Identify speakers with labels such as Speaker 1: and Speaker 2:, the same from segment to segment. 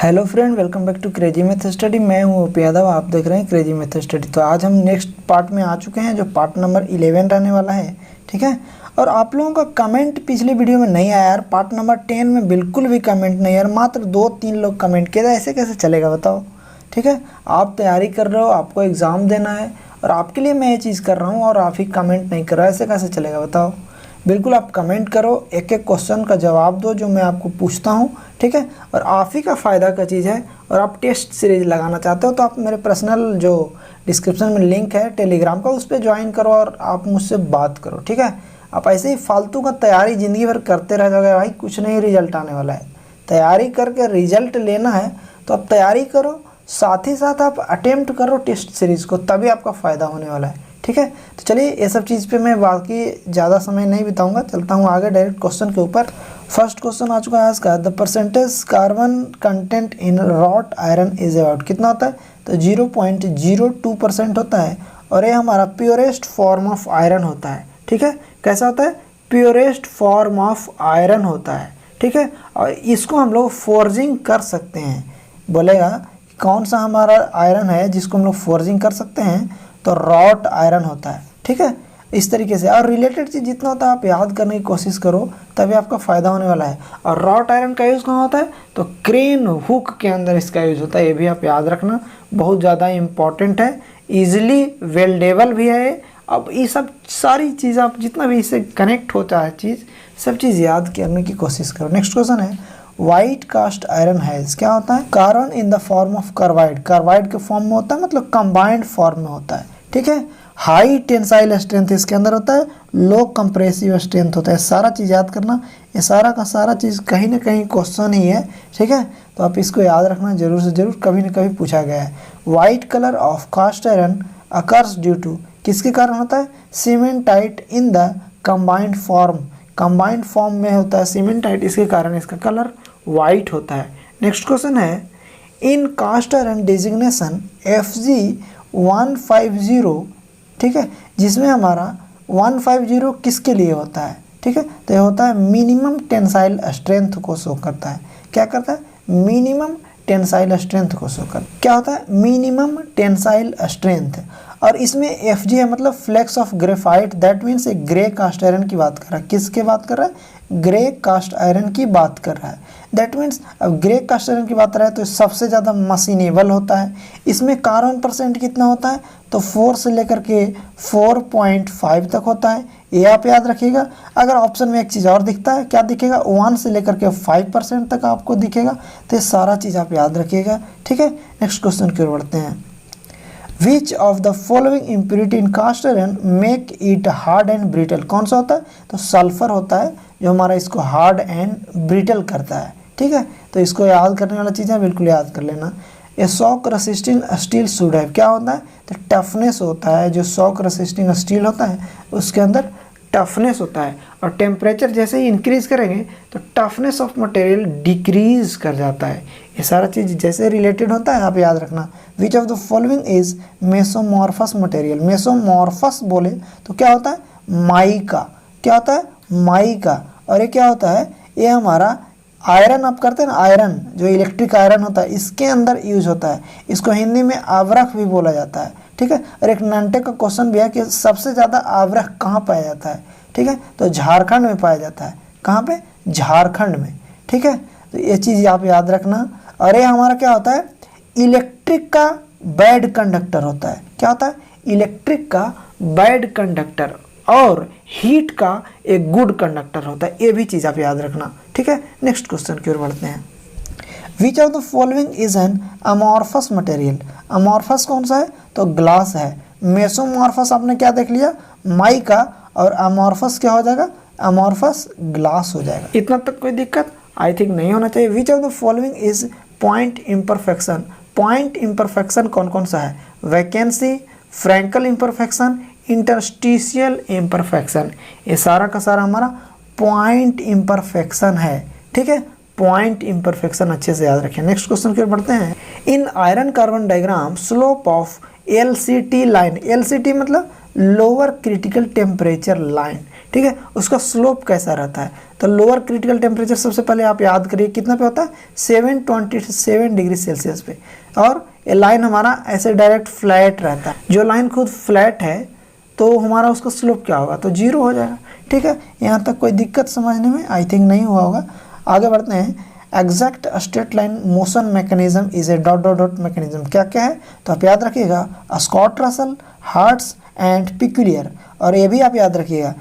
Speaker 1: Hello friend, welcome back to crazy math study. मैं हूँ OP Yadav, आप देख रहे हैं क्रेजी मैथ स्टडी। तो आज हम नेक्स्ट पार्ट में आ चुके हैं जो पार्ट नंबर 11 रहने वाला है, ठीक है। और आप लोगों का कमेंट पिछली वीडियो में नहीं आया यार, पार्ट नंबर 10 में बिल्कुल भी कमेंट नहीं यार, मात्र 2-3 लोग कमेंट किए थे। ऐसे कैसे चलेगा बताओ, ठीक है। आप तैयारी कर रहे हो, आपको एग्ज़ाम देना है और आपके लिए मैं ये चीज़ कर रहा हूँ और आप ही कमेंट नहीं कर रहे हो, ऐसे कैसे चलेगा बताओ। बिल्कुल आप कमेंट करो, एक एक क्वेश्चन का जवाब दो जो मैं आपको पूछता हूँ, ठीक है। और आप ही का फ़ायदा का चीज़ है। और आप टेस्ट सीरीज लगाना चाहते हो तो आप मेरे पर्सनल जो डिस्क्रिप्शन में लिंक है टेलीग्राम का, उस पर ज्वाइन करो और आप मुझसे बात करो, ठीक है। आप ऐसे ही फालतू का तैयारी ज़िंदगी भर करते रह जाओगे भाई, कुछ नहीं रिजल्ट आने वाला है। तैयारी करके रिजल्ट लेना है तो आप तैयारी करो, साथ ही साथ आप अटेम्प्ट करो टेस्ट सीरीज़ को, तभी आपका फ़ायदा होने वाला है, ठीक है। तो चलिए ये सब चीज़ पे मैं बाकी ज़्यादा समय नहीं बिताऊंगा, चलता हूँ आगे डायरेक्ट क्वेश्चन के ऊपर। फर्स्ट क्वेश्चन आ चुका है आज का, the percentage carbon content in wrought iron is about, कितना होता है तो 0.02% होता है। और ये हमारा प्योरेस्ट फॉर्म ऑफ आयरन होता है, ठीक है। कैसा होता है, प्योरेस्ट फॉर्म ऑफ आयरन होता है, ठीक है। और इसको हम लोग फोर्जिंग कर सकते हैं। बोलेगा कौन सा हमारा आयरन है जिसको हम लोग फोर्जिंग कर सकते हैं, तो रॉट आयरन होता है, ठीक है। इस तरीके से और रिलेटेड चीज़ जितना होता है आप याद करने की कोशिश करो, तभी आपका फ़ायदा होने वाला है। और रॉट आयरन का यूज़ कहाँ होता है, तो क्रेन हुक के अंदर इसका यूज़ होता है, ये भी आप याद रखना, बहुत ज़्यादा इम्पॉर्टेंट है, ईजिली वेल्डेबल भी है। अब ये सब सारी चीज़ आप जितना भी इससे कनेक्ट होता है चीज़, सब चीज़ याद करने की कोशिश करो। नेक्स्ट क्वेश्चन है, वाइट कास्ट आयरन हैज़, क्या होता है, carbon in the form of carbide, carbide के फॉर्म में होता है, मतलब कंबाइंड फॉर्म में होता है, ठीक है। हाई टेंसाइल स्ट्रेंथ इसके अंदर होता है, लो कंप्रेसिव स्ट्रेंथ होता है। सारा चीज़ याद करना, ये सारा का सारा चीज़ कहीं ना कहीं क्वेश्चन ही है, ठीक है। तो आप इसको याद रखना जरूर से जरूर, कभी ना कभी पूछा गया है। White colour of cast iron occurs due to, किसके कारण होता है, cementite in the combined form, combined form में होता है सीमेंटाइट, इसके कारण इसका कलर वाइट होता है। नेक्स्ट क्वेश्चन है, इन कास्ट आयरन डिजिग्नेशन Fg150, ठीक है, जिसमें हमारा 150 किसके लिए होता है, ठीक है, तो ये होता है मिनिमम टेंसाइल स्ट्रेंथ को शो करता है। क्या करता है, मिनिमम टेंसाइल स्ट्रेंथ को शो करता है। क्या होता है, मिनिमम टेंसाइल स्ट्रेंथ। और इसमें Fg है मतलब flakes of graphite, that means एक ग्रे कास्ट आयरन की बात कर रहा है। किसके बात कर रहा है, ग्रे कास्ट आयरन की बात कर रहा है। दैट मीन्स अब ग्रे कास्ट आयरन की बात कर रहा है तो सबसे ज़्यादा मशीनेबल होता है। इसमें कार्बन परसेंट कितना होता है, तो 4 से लेकर के 4.5 तक होता है, ये आप याद रखिएगा। अगर ऑप्शन में एक चीज़ और दिखता है, क्या दिखेगा, 1 से लेकर के 5% तक आपको दिखेगा। तो ये सारा चीज़ आप याद रखिएगा, ठीक है। नेक्स्ट क्वेश्चन की ओर बढ़ते हैं, which of the following impurity in cast iron make it hard and brittle, कौन सा होता है, तो सल्फर होता है जो हमारा इसको हार्ड एंड ब्रिटल करता है, ठीक है। तो इसको याद करने वाला चीज़ है, बिल्कुल याद कर लेना। ये शॉक रेसिस्टिंग स्टील शुड है, क्या होता है, तो टफनेस होता है। जो शॉक रेसिस्टिंग स्टील होता है उसके अंदर टफनेस होता है, और टेम्परेचर जैसे ही इंक्रीज करेंगे तो टफनेस ऑफ मटेरियल डिक्रीज कर जाता है। ये सारा चीज़ जैसे रिलेटेड होता है आप याद रखना। Which of the following is mesomorphous material, mesomorphous बोले तो क्या होता है, माइका, क्या होता है, माइका। और ये क्या होता है, ये हमारा आयरन आप करते हैं ना, आयरन जो इलेक्ट्रिक आयरन होता है इसके अंदर यूज होता है। इसको हिंदी में आवरक भी बोला जाता है, ठीक है। और एक नंटे का क्वेश्चन भी है कि सबसे ज़्यादा आवरक कहाँ पाया जाता है, ठीक है, तो झारखंड में पाया जाता है। कहाँ पे, झारखंड में, ठीक है। तो ये चीज़ आप याद रखना। और ये हमारा क्या होता है, इलेक्ट्रिक का बैड कंडक्टर होता है। क्या होता है, इलेक्ट्रिक का बैड कंडक्टर और हीट का एक गुड कंडक्टर होता है, ये भी चीज़ आप याद रखना, ठीक है। नेक्स्ट क्वेश्चन की ओर बढ़ते हैं, which of the following is an amorphous material, amorphous कौन सा है, तो ग्लास है। मेसोमॉर्फस आपने क्या देख लिया, माइका, और अमॉर्फस क्या हो जाएगा, अमॉर्फस ग्लास हो जाएगा। इतना तक कोई दिक्कत आई थिंक नहीं होना चाहिए। Which of the following is point imperfection, point imperfection कौन कौन सा है, vacancy, Frenkel imperfection, interstitial imperfection. ये सारा का सारा हमारा पॉइंट इम्परफेक्शन है, ठीक है। पॉइंट इम्परफेक्शन अच्छे से याद रखें। नेक्स्ट क्वेश्चन की ओर बढ़ते हैं, इन iron carbon diagram slope of LCT line, LCT मतलब लोअर क्रिटिकल टेम्परेचर लाइन, ठीक है, उसका स्लोप कैसा रहता है। तो लोअर क्रिटिकल टेम्परेचर सबसे पहले आप याद करिए कितना पे होता है, 727 डिग्री सेल्सियस पे, और ये लाइन हमारा ऐसे डायरेक्ट फ्लैट रहता है। जो लाइन खुद फ्लैट है तो हमारा उसका स्लोप क्या होगा, तो 0 हो जाएगा, ठीक है। यहाँ तक कोई दिक्कत समझने में आई थिंक नहीं हुआ होगा। आगे बढ़ते हैं। Exact straight line motion mechanism is a dot dot dot mechanism, क्या क्या है, तो आप याद रखिएगा Scott Russell, Hart's and Peaucellier, और ये भी आप याद रखिएगा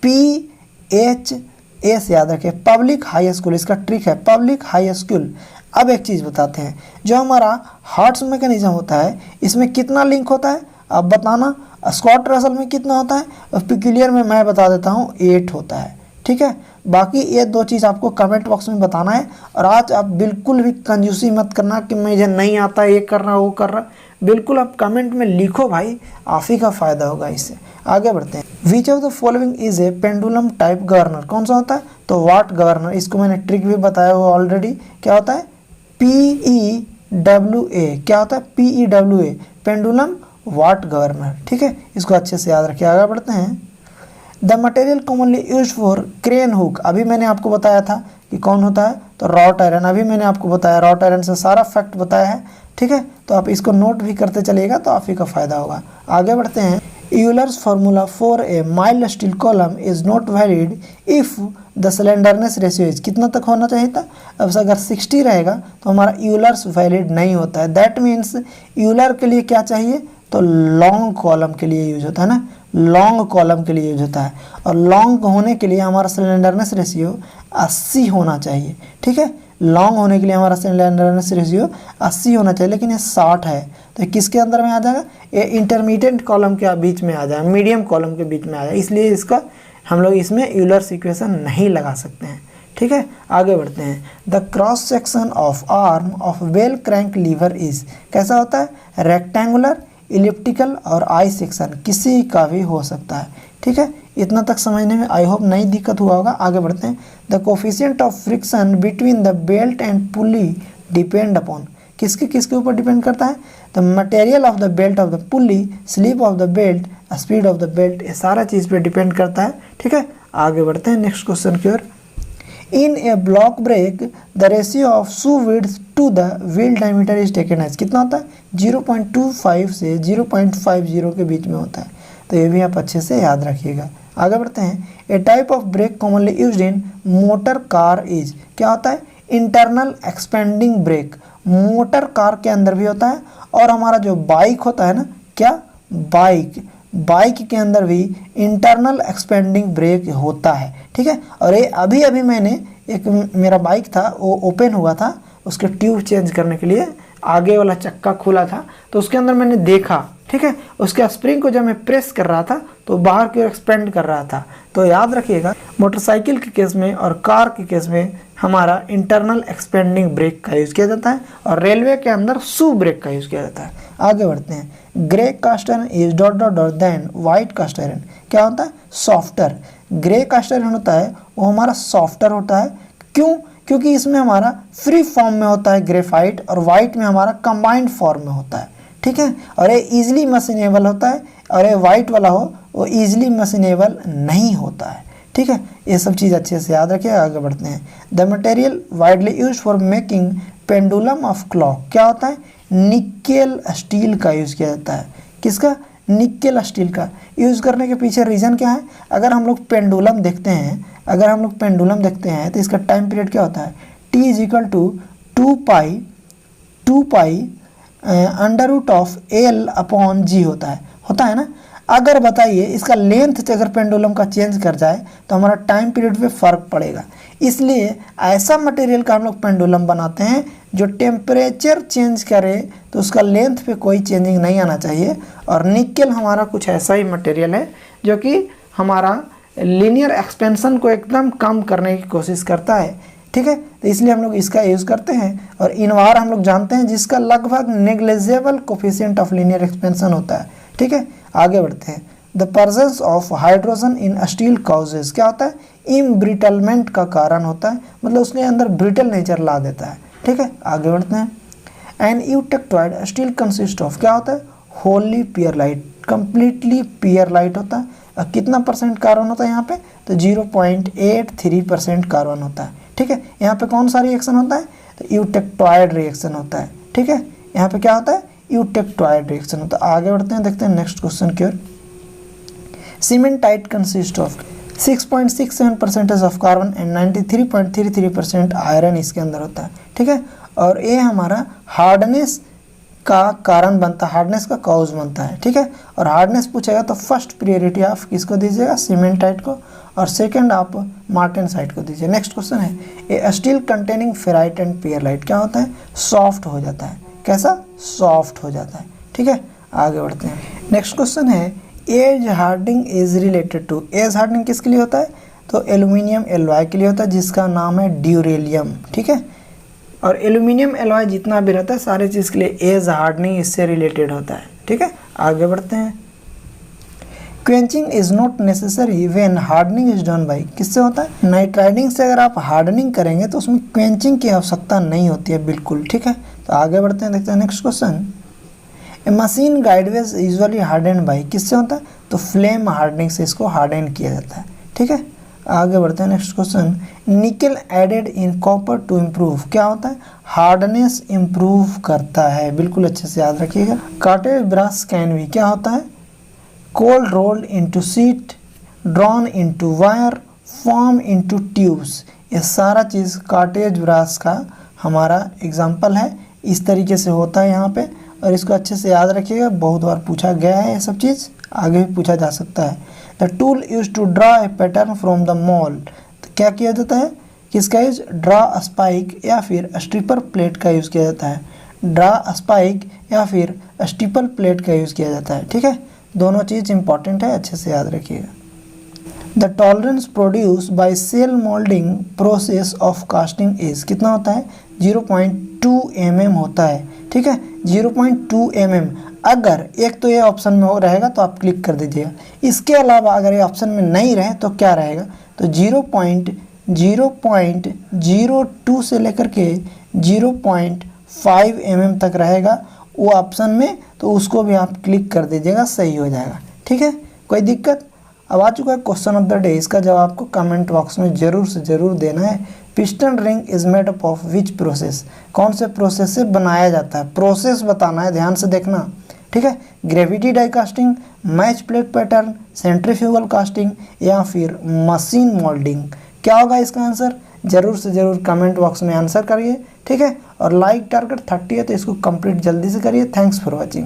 Speaker 1: PHS याद रखिए, पब्लिक हाई स्कूल, इसका ट्रिक है पब्लिक हाई स्कूल। अब एक चीज़ बताते हैं, जो हमारा हार्ट्स मैकेनिज्म होता है इसमें कितना लिंक होता है, अब बताना। स्कॉट रसल में कितना होता है, और पिक्यूलियर में मैं बता देता हूँ 8 होता है, ठीक है। बाकी ये 2 चीज़ आपको कमेंट बॉक्स में बताना है। और आज आप बिल्कुल भी कंजूसी मत करना कि मुझे नहीं आता, ये कर रहा वो कर रहा, बिल्कुल आप कमेंट में लिखो भाई, आप ही का फ़ायदा होगा इससे। आगे बढ़ते हैं। Which of the following is a pendulum type governor, कौन सा होता है, तो वाट गवर्नर। इसको मैंने ट्रिक भी बताया हुआ ऑलरेडी, क्या होता है PEWA, क्या होता है PEWA, पेंडुलम वाट गवर्नर, ठीक है, इसको अच्छे से याद रखिए। आगे बढ़ते हैं। The material commonly use for crane hook, अभी मैंने आपको बताया था कि कौन होता है, तो रॉट आयरन, अभी मैंने आपको बताया रॉट आयरन से सारा फैक्ट बताया है, ठीक है। तो आप इसको नोट भी करते चलिएगा तो आप ही का फायदा होगा। आगे बढ़ते हैं। Euler's formula for a mild steel column is not valid if the slenderness ratio is, कितना तक होना चाहिए था, अब अगर 60 रहेगा तो हमारा यूलर्स वैलिड नहीं होता है। दैट मीन्स यूलर के लिए क्या चाहिए, तो लॉन्ग कॉलम के लिए यूज होता है ना, लॉन्ग कॉलम के लिए यूज होता है। और लॉन्ग होने के लिए हमारा स्लेंडरनेस रेशियो 80 होना चाहिए, ठीक है। लॉन्ग होने के लिए हमारा स्लेंडरनेस रेशियो 80 होना चाहिए, लेकिन ये 60 है, तो किसके अंदर में आ जाएगा, ये इंटरमीडिएट कॉलम के बीच में आ जाएगा, मीडियम कॉलम के बीच में आ जाएगा, इसलिए इसका हम लोग इसमें यूलर्स इक्वेशन नहीं लगा सकते हैं, ठीक है। आगे बढ़ते हैं। The cross section of arm of bell crank lever is, कैसा होता है, रेक्टेंगुलर, इलिप्टिकल और आई सेक्शन, किसी का भी हो सकता है, ठीक है। इतना तक समझने में आई होप नहीं दिक्कत हुआ होगा। आगे बढ़ते हैं। The coefficient of friction between the belt and pulley depend upon, किसके ऊपर डिपेंड करता है, the material of the belt of the pulley, slip of the belt, speed of the belt, ये सारा चीज़ पे डिपेंड करता है, ठीक है। आगे बढ़ते हैं नेक्स्ट क्वेश्चन की ओर। In a block brake the ratio of shoe width to the wheel diameter is taken as, कितना होता है, 0.25 से 0.50 के बीच में होता है, तो ये भी आप अच्छे से याद रखिएगा। आगे बढ़ते हैं। A type of brake commonly used in motor car is, क्या होता है, internal expanding brake, motor car के अंदर भी होता है, और हमारा जो बाइक होता है ना, क्या बाइक के अंदर भी इंटरनल एक्सपेंडिंग ब्रेक होता है, ठीक है। और ये अभी अभी मैंने एक मेरा बाइक था वो ओपन हुआ था, उसके ट्यूब चेंज करने के लिए आगे वाला चक्का खुला था, तो उसके अंदर मैंने देखा, ठीक है, उसके स्प्रिंग को जब मैं प्रेस कर रहा था तो बाहर की ओर एक्सपेंड कर रहा था। तो याद रखिएगा मोटरसाइकिल के केस में और कार के केस में हमारा इंटरनल एक्सपेंडिंग ब्रेक का यूज़ किया जाता है, और रेलवे के अंदर शू ब्रेक का यूज़ किया जाता है। आगे बढ़ते हैं। Grey cast iron is dot dot dot than white cast iron, क्या होता है, सॉफ्टर। ग्रे कास्ट आयरन होता है वो हमारा सॉफ्टर होता है, क्यों, क्योंकि इसमें हमारा फ्री फॉर्म में होता है ग्रेफाइट, और वाइट में हमारा कंबाइंड फॉर्म में होता है, ठीक है। और ये ईजिली मशीनेबल होता है, और ये वाइट वाला हो वो ईजिली मशीनेबल नहीं होता है, ठीक है। ये सब चीज़ अच्छे से याद रखिए। आगे बढ़ते हैं। The material widely use for making pendulum of clock, क्या होता है, निकेल स्टील का यूज़ किया जाता है, किसका, निकेल स्टील का। यूज़ करने के पीछे रीज़न क्या है, अगर हम लोग पेंडुलम देखते हैं, तो इसका टाइम पीरियड क्या होता है, T is equal to 2 pi under root of L upon G होता है ना। अगर बताइए इसका लेंथ अगर पेंडुलम का चेंज कर जाए तो हमारा टाइम पीरियड पे फ़र्क पड़ेगा, इसलिए ऐसा मटेरियल का हम लोग पेंडुलम बनाते हैं जो टेम्परेचर चेंज करे तो उसका लेंथ पे कोई चेंजिंग नहीं आना चाहिए। और निकेल हमारा कुछ ऐसा ही मटेरियल है जो कि हमारा लीनियर एक्सपेंशन को एकदम कम करने की कोशिश करता है, ठीक है। तो इसलिए हम लोग इसका यूज़ करते हैं। और इनवार हम लोग जानते हैं जिसका लगभग negligible coefficient of linear expansion होता है, ठीक है। आगे बढ़ते हैं। The presence of hydrogen in steel causes, क्या होता है, इम्ब्रिटलमेंट का कारण होता है, मतलब उसके अंदर ब्रिटल नेचर ला देता है, ठीक है। आगे बढ़ते हैं। An eutectoid steel consist of, क्या होता है, wholly pearlite completely pure light होता है। और कितना परसेंट कार्बन होता है यहाँ पे, तो 0.83% कार्बन होता है। ठीक है, यहाँ पे कौन सा रिएक्शन होता है, तो यूटेक्टॉयड रिएक्शन होता है। ठीक है, यहाँ पे क्या होता है, यूटेक्टॉयड रिएक्शन होता है। आगे बढ़ते हैं, देखते हैं नेक्स्ट क्वेश्चन की ओर। Cementite consist of 6.67% of carbon and 93.33% iron इसके अंदर होता है। ठीक है, और ये हमारा हार्डनेस का कारण बनता है, हार्डनेस का कॉज बनता है। ठीक है, और हार्डनेस पूछेगा तो फर्स्ट प्रायोरिटी आप किसको दीजिएगा, सीमेंटाइट को, और सेकंड आप मार्टेनसाइट को दीजिए। नेक्स्ट क्वेश्चन है, ए स्टील कंटेनिंग फेराइट एंड पेयरलाइट क्या होता है, सॉफ्ट हो जाता है। कैसा, सॉफ्ट हो जाता है। ठीक है, आगे बढ़ते हैं। नेक्स्ट क्वेश्चन है, age hardening is related to, age hardening किसके लिए होता है, तो एल्यूमिनियम एलॉय के लिए होता है जिसका नाम है ड्यूरेलियम। ठीक है, और एल्यूमिनियम एलॉय जितना भी रहता है सारे चीज़ के लिए एज हार्डनिंग इससे रिलेटेड होता है। ठीक है, आगे बढ़ते हैं। Quenching is not necessary when hardening is done by, किससे होता है, नाइट्राइडिंग से अगर आप हार्डनिंग करेंगे तो उसमें क्वेंचिंग की आवश्यकता नहीं होती है बिल्कुल। ठीक है, तो आगे बढ़ते हैं, देखते हैं next question. A machine गाइडवेज usually harden by, किससे होता है, तो फ्लेम हार्डनिंग से इसको हार्डन किया जाता है। ठीक है, आगे बढ़ते हैं next question. Nickel added in copper to improve क्या होता है, हार्डनेस इम्प्रूव करता है। बिल्कुल अच्छे से याद रखिएगा। कार्टेज ब्रास कैन भी क्या होता है, cold rolled into sheet, drawn into wire, form into tubes, ये सारा चीज़ कार्टेज ब्रास का हमारा एग्जाम्पल है। इस तरीके से होता है यहाँ पे, और इसको अच्छे से याद रखिएगा, बहुत बार पूछा गया है ये सब चीज़, आगे भी पूछा जा सकता है। The tool use to draw a pattern from the mould, तो क्या किया जाता है, किसका यूज, ड्रा स्पाइक या फिर स्ट्रिपर प्लेट का यूज़ किया जाता है। ड्रा स्पाइक या फिर स्टिपल प्लेट का यूज़ किया जाता है। ठीक है, दोनों चीज़ इंपॉर्टेंट है, अच्छे से याद रखिएगा। The tolerance produce by shell moulding process of casting is कितना होता है, 0.2 mm होता है। ठीक है, 0.2 mm। अगर एक तो ये ऑप्शन में हो रहेगा तो आप क्लिक कर दीजिएगा, इसके अलावा अगर ये ऑप्शन में नहीं रहे तो क्या रहेगा, तो 0.02 से लेकर के 0.5 mm तक रहेगा वो ऑप्शन में, तो उसको भी आप क्लिक कर दीजिएगा, सही हो जाएगा। ठीक है, कोई दिक्कत। अब आ चुका है क्वेश्चन ऑफ द डे, इसका जवाब आपको कमेंट बॉक्स में ज़रूर से ज़रूर देना है। Piston ring is made up of which process, कौन से प्रोसेस से बनाया जाता है, प्रोसेस बताना है, ध्यान से देखना। ठीक है, gravity die casting, match plate pattern, centrifugal casting या फिर मशीन मोल्डिंग, क्या होगा इसका आंसर, ज़रूर से ज़रूर कमेंट बॉक्स में आंसर करिए। ठीक है, और लाइक टारगेट 30 है तो इसको कंप्लीट जल्दी से करिए। Thanks for watching.